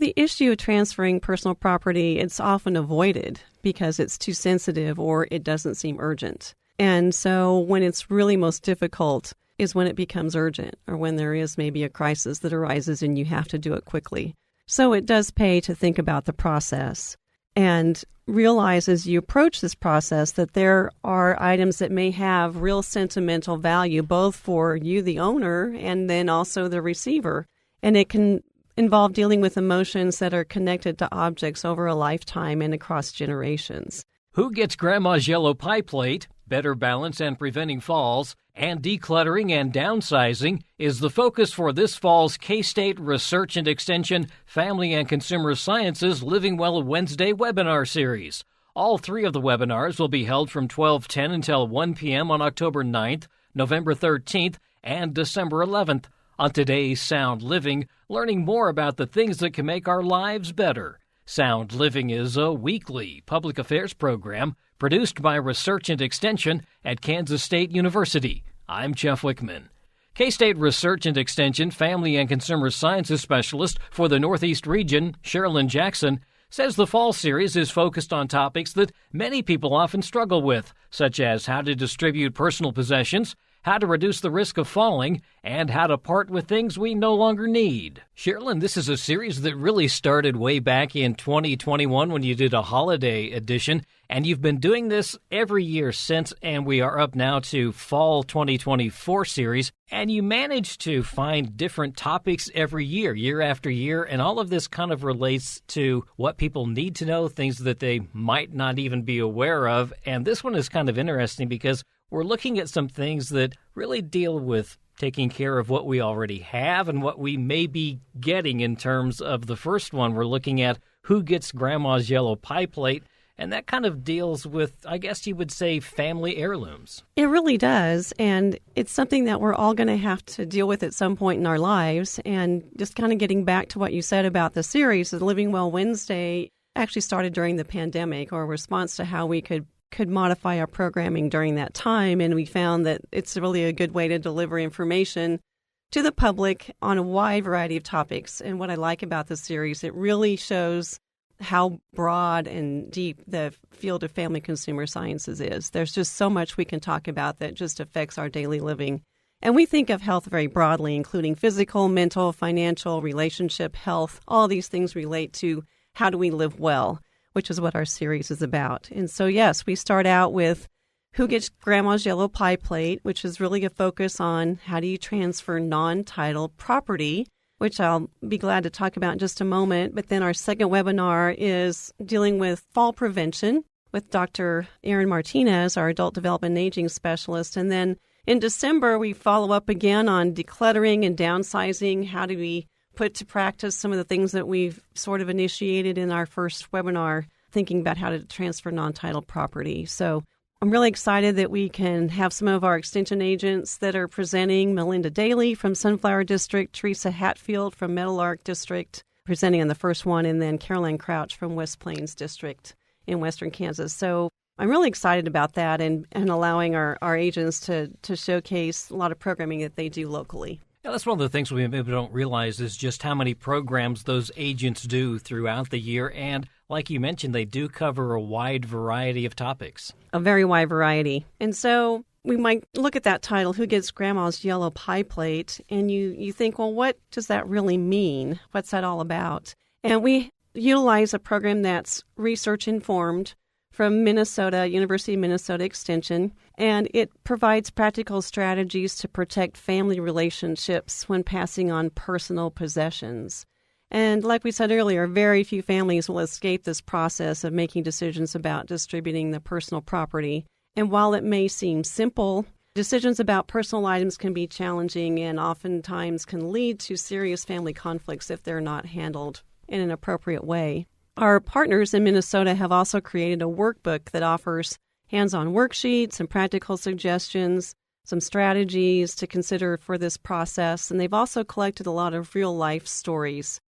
The issue of transferring personal property, it's often avoided because it's too sensitive or it doesn't seem urgent. And so when it's really most difficult is when it becomes urgent or when there is maybe a crisis that arises and you have to do it quickly. So it does pay to think about the process and realize as you approach this process that there are items that may have real sentimental value, both for you, the owner, and then also the receiver. And it can involve dealing with emotions that are connected to objects over a lifetime and across generations. Who gets Grandma's yellow pie plate? Better balance and preventing falls, and decluttering and downsizing is the focus for this fall's K-State Research and Extension Family and Consumer Sciences Living Well Wednesday webinar series. All three of the webinars will be held from 12:10 until 1 p.m. on October 9th, November 13th, and December 11th. On today's Sound Living, learning more about the things that can make our lives better. Sound Living is a weekly public affairs program produced by Research and Extension at Kansas State University. I'm Jeff Wichman. K-State Research and Extension Family and Consumer Sciences Specialist for the Northeast region, Sharolyn Jackson, says the fall series is focused on topics that many people often struggle with, such as how to distribute personal possessions, how to reduce the risk of falling, and how to part with things we no longer need. Sharolyn, this is a series that really started way back in 2021 when you did a holiday edition, and you've been doing this every year since, and we are up now to fall 2024 series, and you managed to find different topics every year, year after year, and all of this kind of relates to what people need to know, things that they might not even be aware of, and this one is kind of interesting because we're looking at some things that really deal with taking care of what we already have and what we may be getting in terms of the first one. We're looking at who gets Grandma's yellow pie plate, and that kind of deals with, I guess you would say, family heirlooms. It really does, and it's something that we're all going to have to deal with at some point in our lives. And just kind of getting back to what you said about the series, the Living Well Wednesday actually started during the pandemic, or a response to how we could modify our programming during that time, and we found that it's really a good way to deliver information to the public on a wide variety of topics. And what I like about this series, it really shows how broad and deep the field of family consumer sciences is. There's just so much we can talk about that just affects our daily living. And we think of health very broadly, including physical, mental, financial, relationship, health. All these things relate to how do we live well, which is what our series is about. And so, yes, we start out with who gets Grandma's yellow pie plate, which is really a focus on how do you transfer non-title property, which I'll be glad to talk about in just a moment. But then our second webinar is dealing with fall prevention with Dr. Erin Martinez, our adult development and aging specialist. And then in December, we follow up again on decluttering and downsizing. How do we put to practice some of the things that we've sort of initiated in our first webinar, thinking about how to transfer non-title property. So I'm really excited that we can have some of our extension agents that are presenting. Melinda Daly from Sunflower District, Teresa Hatfield from Meadowlark District presenting on the first one, and then Caroline Crouch from West Plains District in western Kansas. So I'm really excited about that and allowing our agents to showcase a lot of programming that they do locally. Yeah, that's one of the things we maybe don't realize is just how many programs those agents do throughout the year. And like you mentioned, they do cover a wide variety of topics. A very wide variety. And so we might look at that title, Who Gets Grandma's Yellow Pie Plate? And you think, well, what does that really mean? What's that all about? And we utilize a program that's research-informed from Minnesota, University of Minnesota Extension, and it provides practical strategies to protect family relationships when passing on personal possessions. And like we said earlier, very few families will escape this process of making decisions about distributing the personal property. And while it may seem simple, decisions about personal items can be challenging and oftentimes can lead to serious family conflicts if they're not handled in an appropriate way. Our partners in Minnesota have also created a workbook that offers hands-on worksheets and practical suggestions, some strategies to consider for this process, and they've also collected a lot of real-life stories.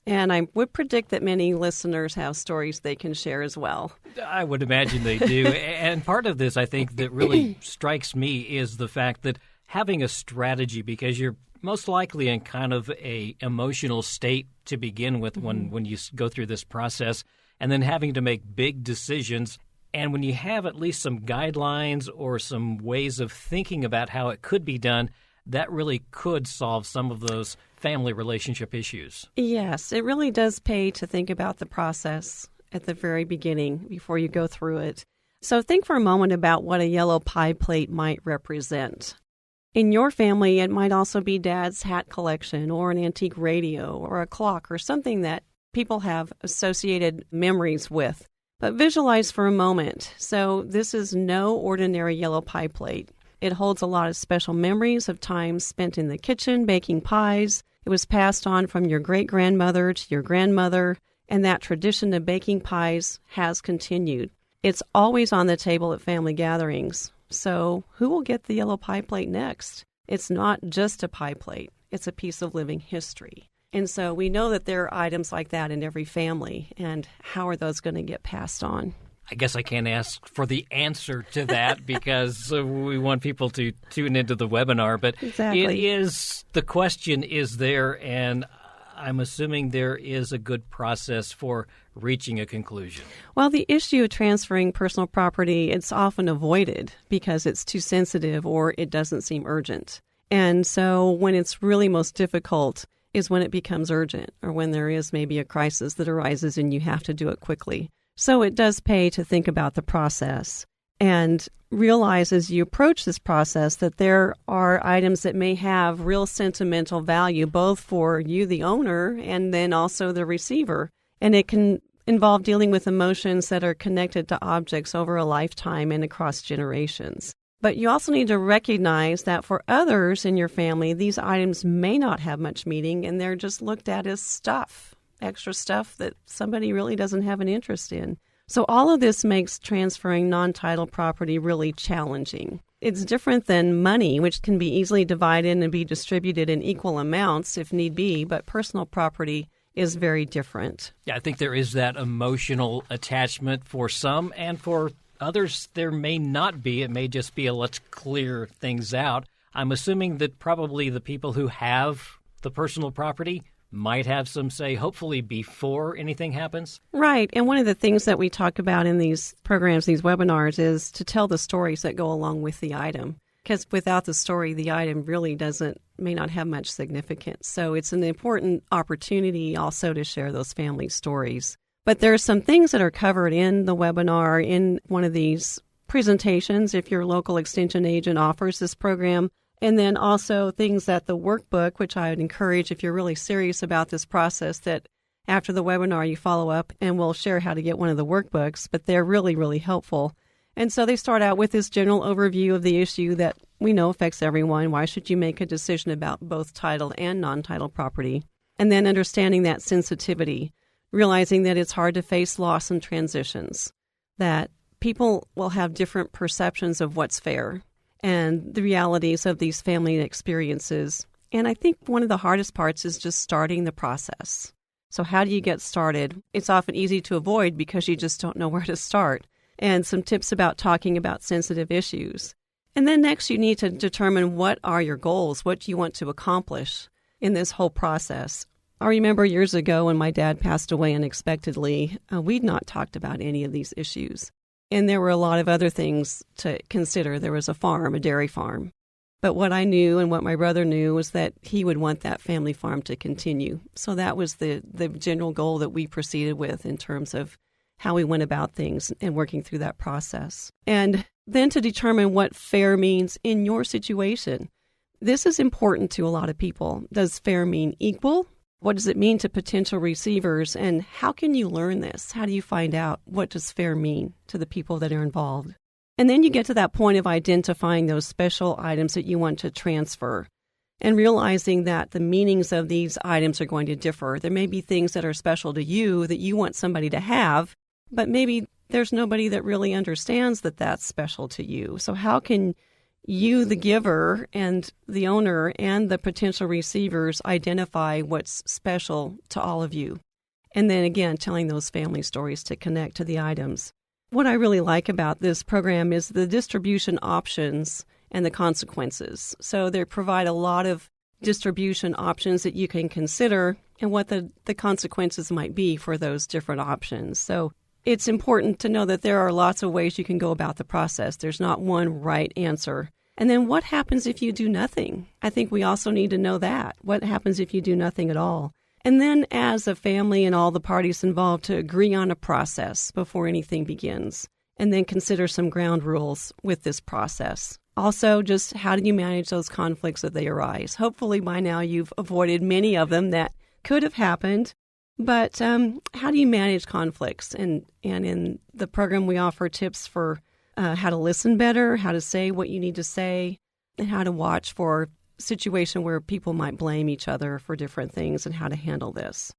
And I would predict that many listeners have stories they can share as well. I would imagine they do. And part of this, I think, that really strikes me is the fact that having a strategy, because you're most likely in kind of a emotional state to begin with when you go through this process, and then having to make big decisions. And when you have at least some guidelines or some ways of thinking about how it could be done, that really could solve some of those family relationship issues. Yes, it really does pay to think about the process at the very beginning before you go through it. So think for a moment about what a yellow pie plate might represent. In your family, it might also be Dad's hat collection or an antique radio or a clock or something that people have associated memories with. But visualize for a moment. So this is no ordinary yellow pie plate. It holds a lot of special memories of times spent in the kitchen baking pies. It was passed on from your great-grandmother to your grandmother, and that tradition of baking pies has continued. It's always on the table at family gatherings. So who will get the yellow pie plate next? It's not just a pie plate. It's a piece of living history. And so we know that there are items like that in every family, and how are those going to get passed on? I guess I can't ask for the answer to that because we want people to tune into the webinar, but Exactly. the question is there, and I'm assuming there is a good process for reaching a conclusion. Well, the issue of transferring personal property, it's often avoided because it's too sensitive or it doesn't seem urgent. And so when it's really most difficult is when it becomes urgent or when there is maybe a crisis that arises and you have to do it quickly. So it does pay to think about the process and realize as you approach this process that there are items that may have real sentimental value both for you, the owner, and then also the receiver. And it can involve dealing with emotions that are connected to objects over a lifetime and across generations. But you also need to recognize that for others in your family, these items may not have much meaning and they're just looked at as stuff, extra stuff that somebody really doesn't have an interest in. So all of this makes transferring non-title property really challenging. It's different than money, which can be easily divided and be distributed in equal amounts if need be, but personal property is very different. Yeah, I think there is that emotional attachment for some, and for others there may not be. It may just be a let's clear things out. I'm assuming that probably the people who have the personal property might have some say, hopefully, before anything happens. Right. And one of the things that we talk about in these programs, these webinars, is to tell the stories that go along with the item. Because without the story, the item really may not have much significance. So it's an important opportunity also to share those family stories. But there are some things that are covered in the webinar in one of these presentations if your local extension agent offers this program. And then also things that the workbook, which I would encourage if you're really serious about this process, that after the webinar you follow up and we'll share how to get one of the workbooks, but they're really, really helpful. And so they start out with this general overview of the issue that we know affects everyone. Why should you make a decision about both title and non-title property? And then understanding that sensitivity, realizing that it's hard to face loss and transitions, that people will have different perceptions of what's fair, and the realities of these family experiences. And I think one of the hardest parts is just starting the process. So how do you get started? It's often easy to avoid because you just don't know where to start. And some tips about talking about sensitive issues. And then next you need to determine what are your goals, what do you want to accomplish in this whole process. I remember years ago when my dad passed away unexpectedly, we'd not talked about any of these issues. And there were a lot of other things to consider. There was a farm, a dairy farm. But what I knew and what my brother knew was that he would want that family farm to continue. So that was the general goal that we proceeded with in terms of how we went about things and working through that process. And then to determine what fair means in your situation. This is important to a lot of people. Does fair mean equal? What does it mean to potential receivers, and how can you learn this? How do you find out what does fair mean to the people that are involved? And then you get to that point of identifying those special items that you want to transfer and realizing that the meanings of these items are going to differ. There may be things that are special to you that you want somebody to have, but maybe there's nobody that really understands that that's special to you. So how can you, the giver, and the owner, and the potential receivers identify what's special to all of you? And then again, telling those family stories to connect to the items. What I really like about this program is the distribution options and the consequences. So they provide a lot of distribution options that you can consider and what the consequences might be for those different options. So it's important to know that there are lots of ways you can go about the process. There's not one right answer. And then what happens if you do nothing? I think we also need to know that. What happens if you do nothing at all? And then as a family and all the parties involved to agree on a process before anything begins, and then consider some ground rules with this process. Also, just how do you manage those conflicts as they arise? Hopefully by now you've avoided many of them that could have happened. But how do you manage conflicts? And in the program, we offer tips for how to listen better, how to say what you need to say, and how to watch for a situation where people might blame each other for different things and how to handle this.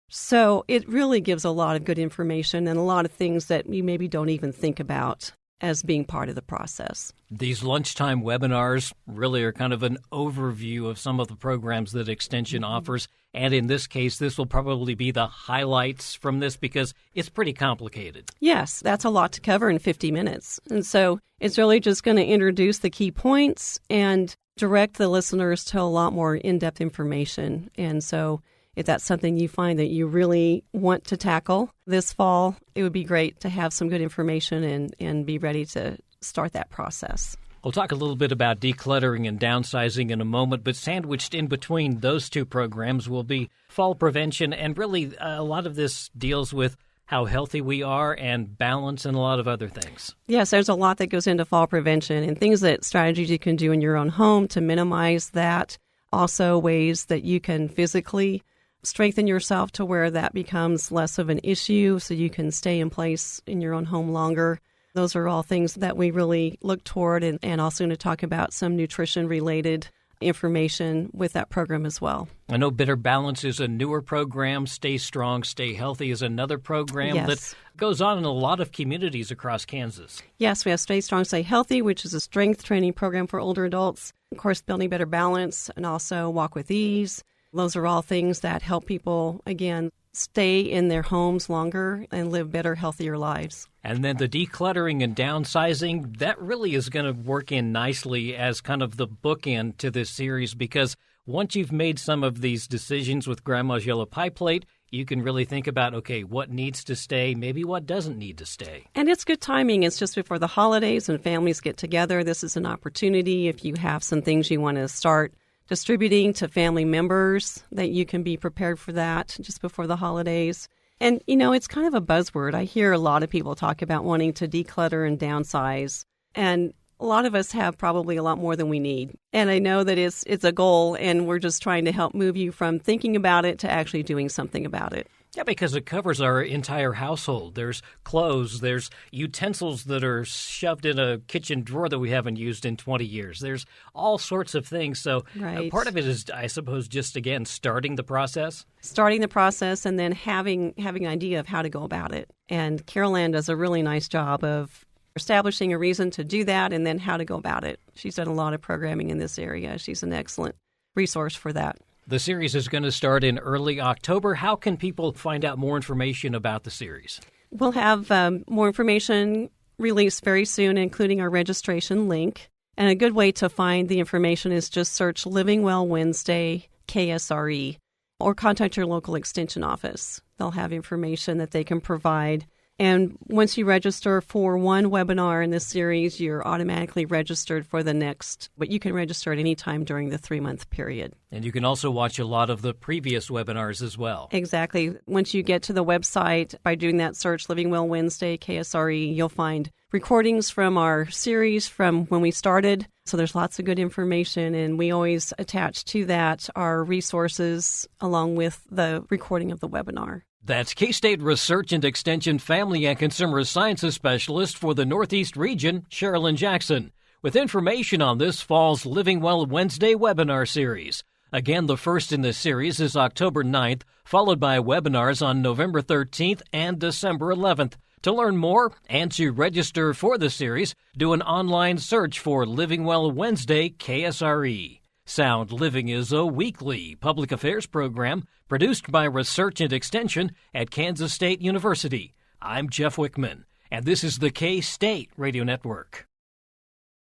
So it really gives a lot of good information and a lot of things that you maybe don't even think about as being part of the process. These lunchtime webinars really are kind of an overview of some of the programs that Extension offers. And in this case, this will probably be the highlights from this because it's pretty complicated. Yes, that's a lot to cover in 50 minutes. And so it's really just going to introduce the key points and direct the listeners to a lot more in-depth information. And so if that's something you find that you really want to tackle this fall, it would be great to have some good information and be ready to start that process. We'll talk a little bit about decluttering and downsizing in a moment, but sandwiched in between those two programs will be fall prevention, and really a lot of this deals with how healthy we are and balance and a lot of other things. Yes, there's a lot that goes into fall prevention and strategies you can do in your own home to minimize that. Also ways that you can physically strengthen yourself to where that becomes less of an issue so you can stay in place in your own home longer. Those are all things that we really look toward and also going to talk about some nutrition-related information with that program as well. I know Better Balance is a newer program. Stay Strong, Stay Healthy is another program that goes on in a lot of communities across Kansas. Yes, we have Stay Strong, Stay Healthy, which is a strength training program for older adults. Of course, Building Better Balance and also Walk with Ease. Those are all things that help people, again, stay in their homes longer and live better, healthier lives. And then the decluttering and downsizing, that really is going to work in nicely as kind of the bookend to this series because once you've made some of these decisions with Grandma's Yellow Pie Plate, you can really think about, okay, what needs to stay, maybe what doesn't need to stay. And it's good timing. It's just before the holidays and families get together. This is an opportunity if you have some things you want to start distributing to family members that you can be prepared for that just before the holidays. And, it's kind of a buzzword. I hear a lot of people talk about wanting to declutter and downsize. And a lot of us have probably a lot more than we need. And I know that it's a goal, and we're just trying to help move you from thinking about it to actually doing something about it. Yeah, because it covers our entire household. There's clothes, there's utensils that are shoved in a kitchen drawer that we haven't used in 20 years. There's all sorts of things. So part of it is, I suppose, just, again, starting the process. Starting the process and then having an idea of how to go about it. And Carol Ann does a really nice job of establishing a reason to do that and then how to go about it. She's done a lot of programming in this area. She's an excellent resource for that. The series is going to start in early October. How can people find out more information about the series? We'll have more information released very soon, including our registration link. And a good way to find the information is just search Living Well Wednesday KSRE or contact your local extension office. They'll have information that they can provide. And once you register for one webinar in this series, you're automatically registered for the next, but you can register at any time during the 3-month period. And you can also watch a lot of the previous webinars as well. Exactly. Once you get to the website, by doing that search, Living Well Wednesday, KSRE, you'll find recordings from our series from when we started. So there's lots of good information, and we always attach to that our resources along with the recording of the webinar. That's K-State Research and Extension Family and Consumer Sciences Specialist for the Northeast Region, Sharolyn Jackson, with information on this fall's Living Well Wednesday webinar series. Again, the first in this series is October 9th, followed by webinars on November 13th and December 11th. To learn more and to register for the series, do an online search for Living Well Wednesday KSRE. Sound Living is a weekly public affairs program produced by Research and Extension at Kansas State University. I'm Jeff Wichman, and this is the K-State Radio Network.